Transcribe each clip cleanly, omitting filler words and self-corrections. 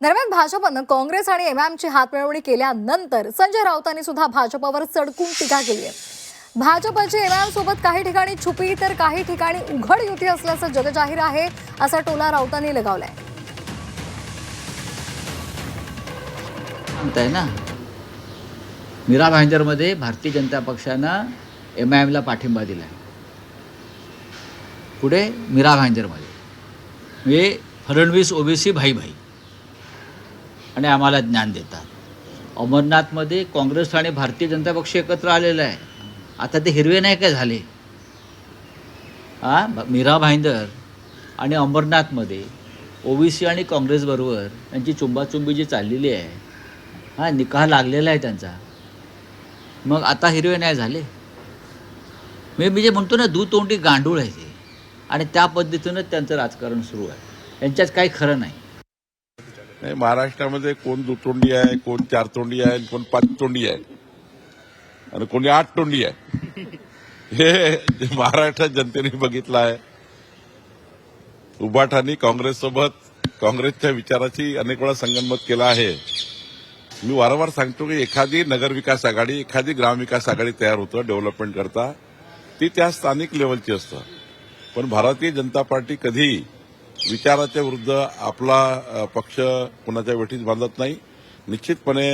दरम्यान भाजपनं काँग्रेस आणि एमआयएमची हातमिळवणी केल्यानंतर संजय राऊतांनी सुद्धा भाजपवर चढकून टीका केली आहे। भाजपची एमआयएम सोबत काही ठिकाणी छुपी तर काही ठिकाणी उघड युती असल्याचं जगजाहीर आहे, असा टोला राऊतांनी लगावलाय। सांगताय ना, मीरा भाईंदरमध्ये भारतीय जनता पक्षानं एमआयएमला पाठिंबा दिला। पुढे मीरा भाईंदरमध्ये म्हणजे फडणवीस ओबीसी भाई भाई आणि आम्हाला ज्ञान देतात। अमरनाथमध्ये काँग्रेस आणि भारतीय जनता पक्ष एकत्र आलेला आहे। आता ते हिरवे नाही काय झाले? मीरा भाईंदर आणि अमरनाथमध्ये ओबीसी आणि काँग्रेसबरोबर त्यांची चुंबाचुंबी जी चाललेली आहे, निकाह लागलेला आहे त्यांचा, मग आता हिरवे नाही झाले? मी जे म्हणतो ना, दुतोंडी गांडूळ आहे ते, आणि त्या पद्धतीनं त्यांचं राजकारण सुरू आहे। त्यांच्यात काही खरं नाही। महाराष्ट्रामध्ये कोण दुतोंडी आहे, कोण चारतोंडी आहे, कोण पाचतोंडी आहे आणि कोणी आठतोंडी आहे, हे महाराष्ट्रात जनतेने बघितलं आहे। उभाटांनी काँग्रेससोबत काँग्रेसच्या विचाराची अनेक वेळा संगनमत केलं आहे। मी वारंवार सांगतो की एखादी नगरविकास आघाडी, एखादी ग्रामविकास आघाडी तयार होतं डेव्हलपमेंट करता, ती त्या स्थानिक लेवलची असतं। पण भारतीय जनता पार्टी कधी विचाराच्या विरुद्ध आपला पक्ष कुणाच्या वेठीस बांधत नाही। निश्चितपणे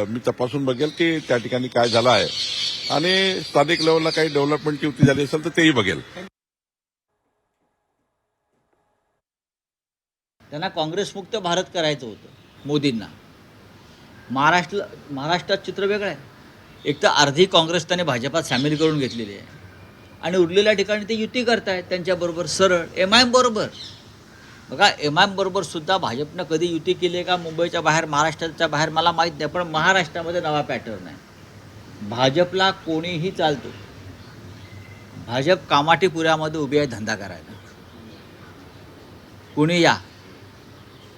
मी तपासून बघेल की त्या ठिकाणी काय झालं आहे, आणि स्थानिक लेवलला काही डेव्हलपमेंटची युती झाली असेल तर तेही बघेल। त्यांना काँग्रेसमुक्त भारत करायचं होतं मोदींना। महाराष्ट्रात चित्र वेगळं आहे। एक तर अर्धी काँग्रेस त्याने भाजपात सामील करून घेतलेली आहे, आणि उरलेल्या ठिकाणी ते युती करतायत त्यांच्याबरोबर सरळ एमआयएम बरोबर। बघा, एमआयएम बरोबर सुद्धा भाजपनं कधी युती केली आहे का मुंबईच्या बाहेर, महाराष्ट्राच्या बाहेर मला माहीत नाही, पण महाराष्ट्रामध्ये नवा पॅटर्न आहे। भाजपला कोणीही चालतो। भाजप कामाठीपुऱ्यामध्ये उभी आहे धंदा करायला। कोणी या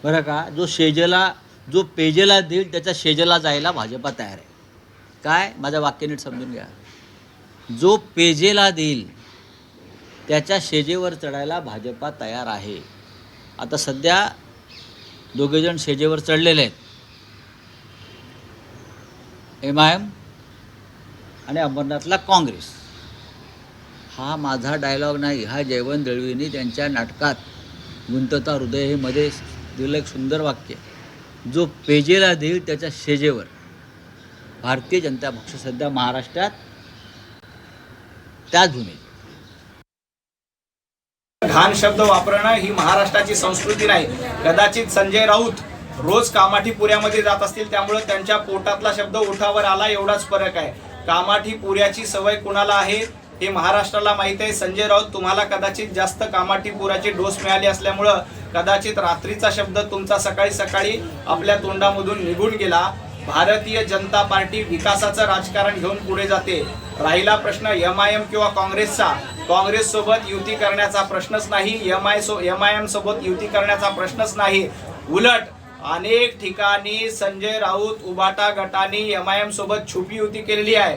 बरं का, जो पेजेला देईल त्याच्या शेजेला जायला भाजपा तयार आहे। काय, माझं वाक्य नीट समजून घ्या। जो पेजेला देईल त्याच्या शेजेवर चढायला भाजपा तयार आहे। आता सध्या दोघेजण शेजेवर चढलेले आहेत, एमआयएम आणि अमरनाथला काँग्रेस। हा माझा डायलॉग नाही, हा जयवंत दळवींनी त्यांच्या नाटकात गुंतता हृदय हे मध्ये दिलं एक सुंदर वाक्य। जो पेजेला देईल त्याच्या शेजेवर। भारतीय जनता पक्ष सध्या महाराष्ट्रात त्याच भूमीत। घाण शब्द वापरणं ही महाराष्ट्राची संस्कृती नाही। कदाचित संजय राऊत रोज कामाठीपुऱ्यामध्ये जात असतील, त्यामुळे त्यांच्या पोटातला शब्द ओठावर आला, एवढाच फरक आहे। कामाठीपुऱ्याची सवय कुणाला आहे हे महाराष्ट्राला माहित आहे। संजय राऊत, तुम्हाला कदाचित जास्त कामाठीपुऱ्याची डोस मिळाली असल्यामुळं कदाचित रात्रीचा शब्द तुमचा सकाळी सकाळी आपल्या तोंडामधून निघून गेला। भारतीय जनता पार्टी विकासाचं राजकारण घेऊन पुढे जाते। राहिला प्रश्न एमआयएम किंवा काँग्रेसचा, काँग्रेस सोबत युती करण्याचा प्रश्नच नाही, एमआयएम सोबत युती करण्याचा प्रश्नच नाही। उलट अनेक ठिकाणी संजय राऊत उभाटा गटाने एमआयएम सोबत छुपी युती केलेली आहे।